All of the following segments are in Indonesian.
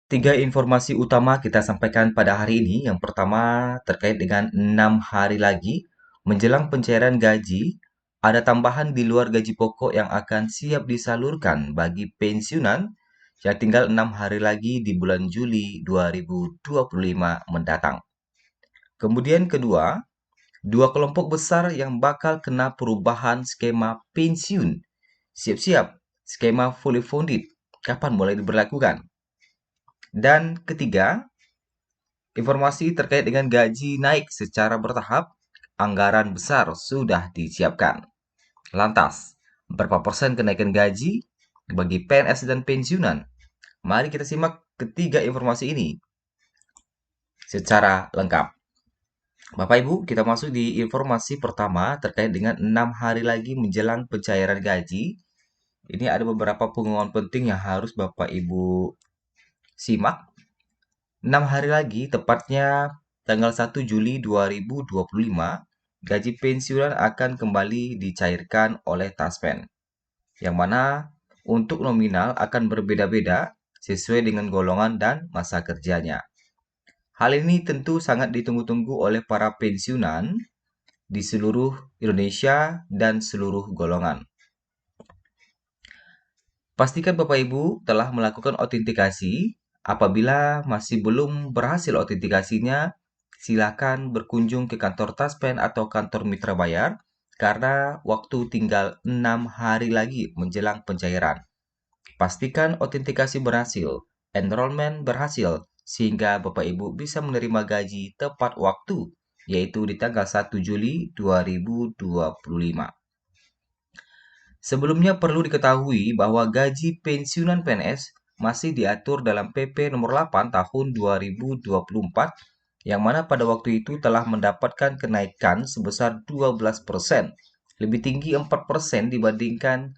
Tiga informasi utama kita sampaikan pada hari ini. Yang pertama terkait dengan 6 hari lagi menjelang pencairan gaji, ada tambahan di luar gaji pokok yang akan siap disalurkan bagi pensiunan yang tinggal 6 hari lagi di bulan Juli 2025 mendatang. Kemudian kedua, dua kelompok besar yang bakal kena perubahan skema pensiun. Siap-siap, skema fully funded. Kapan mulai diberlakukan? Dan ketiga, informasi terkait dengan gaji naik secara bertahap, anggaran besar sudah disiapkan. Lantas, berapa persen kenaikan gaji bagi PNS dan pensiunan? Mari kita simak ketiga informasi ini secara lengkap. Bapak Ibu, kita masuk di informasi pertama terkait dengan 6 hari lagi menjelang pencairan gaji. Ini ada beberapa pengumuman penting yang harus Bapak Ibu simak. 6 hari lagi, tepatnya tanggal 1 Juli 2025, gaji pensiunan akan kembali dicairkan oleh Taspen, yang mana untuk nominal akan berbeda-beda sesuai dengan golongan dan masa kerjanya. Hal ini tentu sangat ditunggu-tunggu oleh para pensiunan di seluruh Indonesia dan seluruh golongan. Pastikan Bapak Ibu telah melakukan autentikasi. Apabila masih belum berhasil autentikasinya, silakan berkunjung ke kantor Taspen atau kantor Mitra Bayar karena waktu tinggal 6 hari lagi menjelang pencairan. Pastikan autentikasi berhasil, enrollment berhasil, sehingga Bapak Ibu bisa menerima gaji tepat waktu, yaitu di tanggal 1 Juli 2025. Sebelumnya perlu diketahui bahwa gaji pensiunan PNS masih diatur dalam PP nomor 8 tahun 2024 yang mana pada waktu itu telah mendapatkan kenaikan sebesar 12%, lebih tinggi 4% dibandingkan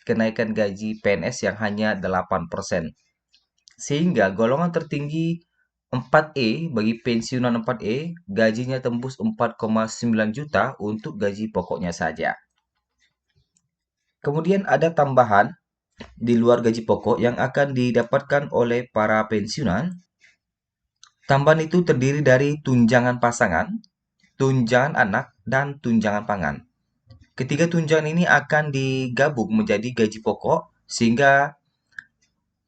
kenaikan gaji PNS yang hanya 8%. Sehingga golongan tertinggi 4E bagi pensiunan 4E gajinya tembus 4,9 juta untuk gaji pokoknya saja. Kemudian ada tambahan di luar gaji pokok yang akan didapatkan oleh para pensiunan. Tambahan itu terdiri dari tunjangan pasangan, tunjangan anak, dan tunjangan pangan. Ketiga tunjangan ini akan digabung menjadi gaji pokok sehingga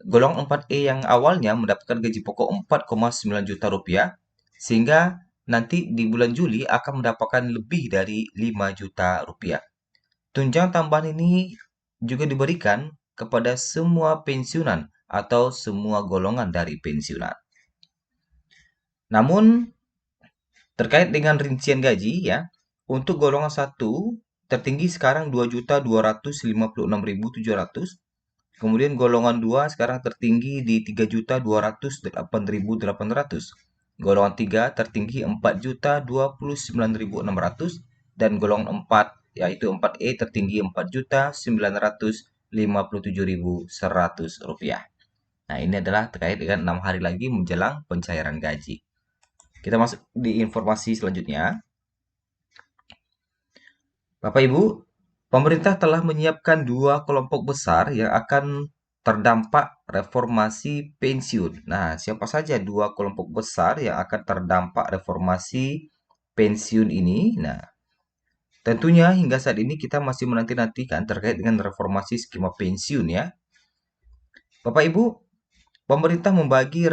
golongan 4E yang awalnya mendapatkan gaji pokok 4,9 juta rupiah sehingga nanti di bulan Juli akan mendapatkan lebih dari 5 juta rupiah. Tunjangan tambahan ini juga diberikan kepada semua pensiunan atau semua golongan dari pensiunan. Namun, terkait dengan rincian gaji ya, untuk golongan 1 tertinggi sekarang 2.256.700. Kemudian golongan 2 sekarang tertinggi di 3.208.800. Golongan 3 tertinggi 4.029.600 dan golongan 4 yaitu 4E tertinggi 4.957.100 rupiah. Nah, ini adalah terkait dengan 6 hari lagi menjelang pencairan gaji. Kita masuk di informasi selanjutnya. Bapak Ibu, pemerintah telah menyiapkan dua kelompok besar yang akan terdampak reformasi pensiun. Nah, siapa saja dua kelompok besar yang akan terdampak reformasi pensiun ini? Nah, tentunya hingga saat ini kita masih menanti-nantikan terkait dengan reformasi skema pensiun ya. Bapak Ibu, pemerintah membagi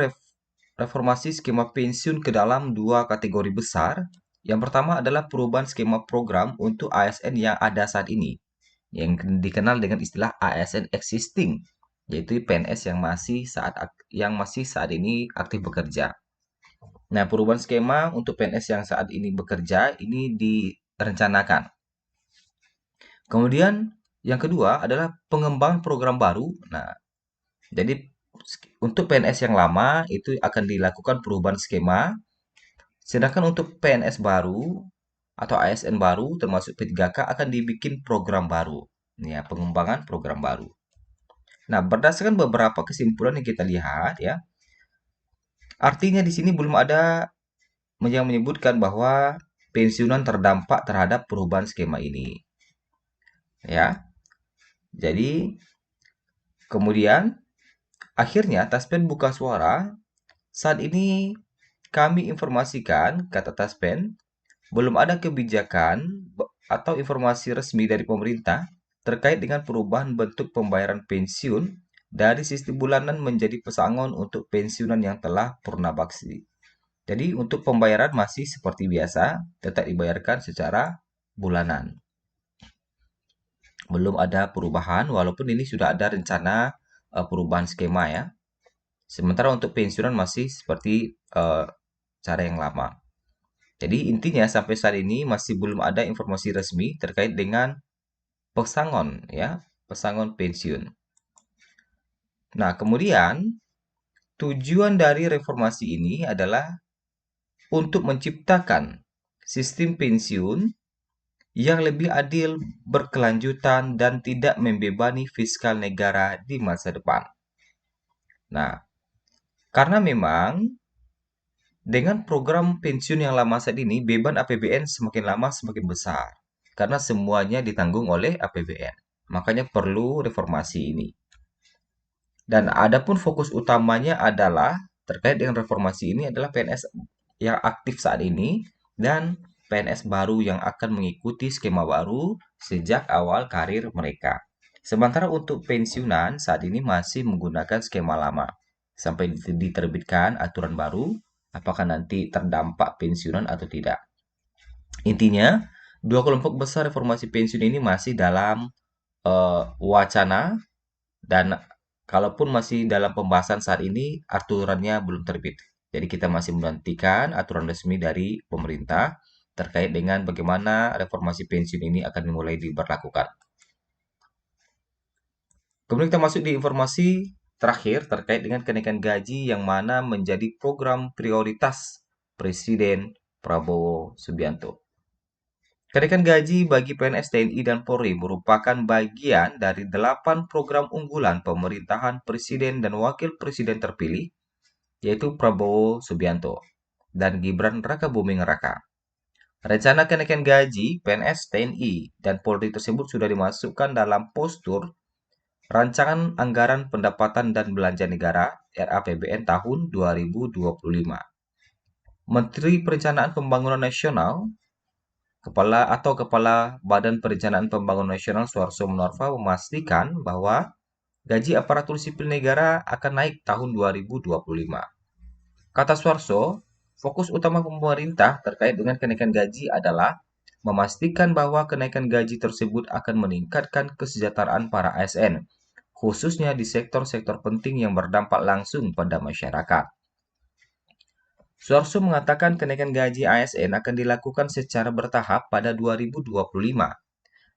reformasi skema pensiun ke dalam dua kategori besar. Yang pertama adalah perubahan skema program untuk ASN yang ada saat ini, yang dikenal dengan istilah ASN existing, yaitu PNS yang masih saat ini aktif bekerja. Nah, perubahan skema untuk PNS yang saat ini bekerja ini direncanakan. Kemudian yang kedua adalah pengembangan program baru. Nah, jadi untuk PNS yang lama itu akan dilakukan perubahan skema, sedangkan untuk PNS baru atau ASN baru termasuk P3K akan dibikin program baru. Ya, pengembangan program baru. Nah, berdasarkan beberapa kesimpulan yang kita lihat ya, artinya di sini belum ada yang menyebutkan bahwa pensiunan terdampak terhadap perubahan skema ini. Ya. Jadi kemudian Akhirnya, Taspen buka suara. Saat ini kami informasikan, kata Taspen, belum ada kebijakan atau informasi resmi dari pemerintah terkait dengan perubahan bentuk pembayaran pensiun dari sistem bulanan menjadi pesangon untuk pensiunan yang telah purna bakti. Jadi untuk pembayaran masih seperti biasa, tetap dibayarkan secara bulanan. Belum ada perubahan, walaupun ini sudah ada rencana perubahan skema ya. Sementara untuk pensiunan masih seperti cara yang lama. Jadi intinya sampai saat ini masih belum ada informasi resmi terkait dengan pesangon ya, pesangon pensiun. Nah, kemudian tujuan dari reformasi ini adalah untuk menciptakan sistem pensiun yang lebih adil, berkelanjutan, dan tidak membebani fiskal negara di masa depan. Nah, karena memang dengan program pensiun yang lama saat ini, beban APBN semakin lama semakin besar. Karena semuanya ditanggung oleh APBN. Makanya perlu reformasi ini. Dan adapun fokus utamanya adalah terkait dengan reformasi ini adalah PNS yang aktif saat ini dan PNS baru yang akan mengikuti skema baru sejak awal karir mereka. Sementara untuk pensiunan saat ini masih menggunakan skema lama. Sampai diterbitkan aturan baru, apakah nanti terdampak pensiunan atau tidak. Intinya, dua kelompok besar reformasi pensiun ini masih dalam wacana dan kalaupun masih dalam pembahasan saat ini, aturannya belum terbit. Jadi kita masih menantikan aturan resmi dari pemerintah terkait dengan bagaimana reformasi pensiun ini akan dimulai diberlakukan. Kemudian kita masuk di informasi terakhir terkait dengan kenaikan gaji yang mana menjadi program prioritas Presiden Prabowo Subianto. Kenaikan gaji bagi PNS TNI dan Polri merupakan bagian dari 8 program unggulan pemerintahan Presiden dan Wakil Presiden terpilih, yaitu Prabowo Subianto dan Gibran Rakabuming Raka. Rencana kenaikan gaji PNS TNI dan Polri tersebut sudah dimasukkan dalam postur Rancangan Anggaran Pendapatan dan Belanja Negara (RAPBN) tahun 2025. Menteri Perencanaan Pembangunan Nasional Kepala Badan Perencanaan Pembangunan Nasional Suharso Monoarfa memastikan bahwa gaji aparatur sipil negara akan naik tahun 2025. Kata Suharso, fokus utama pemerintah terkait dengan kenaikan gaji adalah memastikan bahwa kenaikan gaji tersebut akan meningkatkan kesejahteraan para ASN, khususnya di sektor-sektor penting yang berdampak langsung pada masyarakat. Suharso mengatakan kenaikan gaji ASN akan dilakukan secara bertahap pada 2025.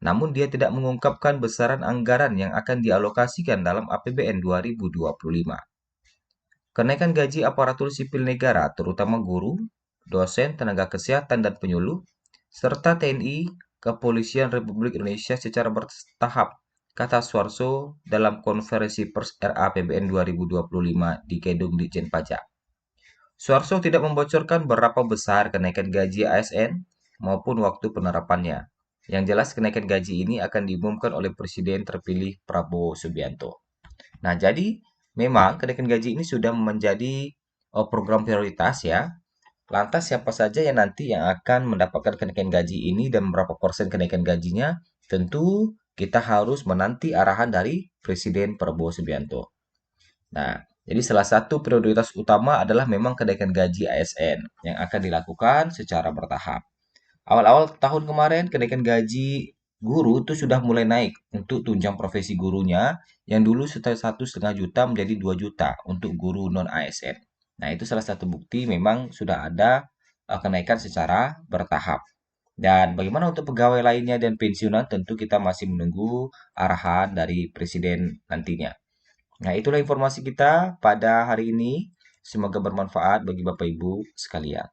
Namun dia tidak mengungkapkan besaran anggaran yang akan dialokasikan dalam APBN 2025. Kenaikan gaji aparatur sipil negara, terutama guru, dosen, tenaga kesehatan, dan penyuluh, serta TNI, Kepolisian Republik Indonesia secara bertahap, kata Suharso dalam konferensi pers RAPBN 2025 di Gedung Ditjen Pajak. Suharso tidak membocorkan berapa besar kenaikan gaji ASN maupun waktu penerapannya. Yang jelas kenaikan gaji ini akan diumumkan oleh Presiden terpilih Prabowo Subianto. Nah, jadi memang kenaikan gaji ini sudah menjadi program prioritas ya. Lantas siapa saja yang nanti yang akan mendapatkan kenaikan gaji ini dan berapa persen kenaikan gajinya? Tentu kita harus menanti arahan dari Presiden Prabowo Subianto. Nah, jadi salah satu prioritas utama adalah memang kenaikan gaji ASN yang akan dilakukan secara bertahap. Awal-awal tahun kemarin kenaikan gaji guru itu sudah mulai naik untuk tunjang profesi gurunya yang dulu sekitar 1,5 juta menjadi 2 juta untuk guru non ASN. Nah, itu salah satu bukti memang sudah ada kenaikan secara bertahap. Dan bagaimana untuk pegawai lainnya dan pensiunan tentu kita masih menunggu arahan dari presiden nantinya. Nah, itulah informasi kita pada hari ini. Semoga bermanfaat bagi Bapak Ibu sekalian.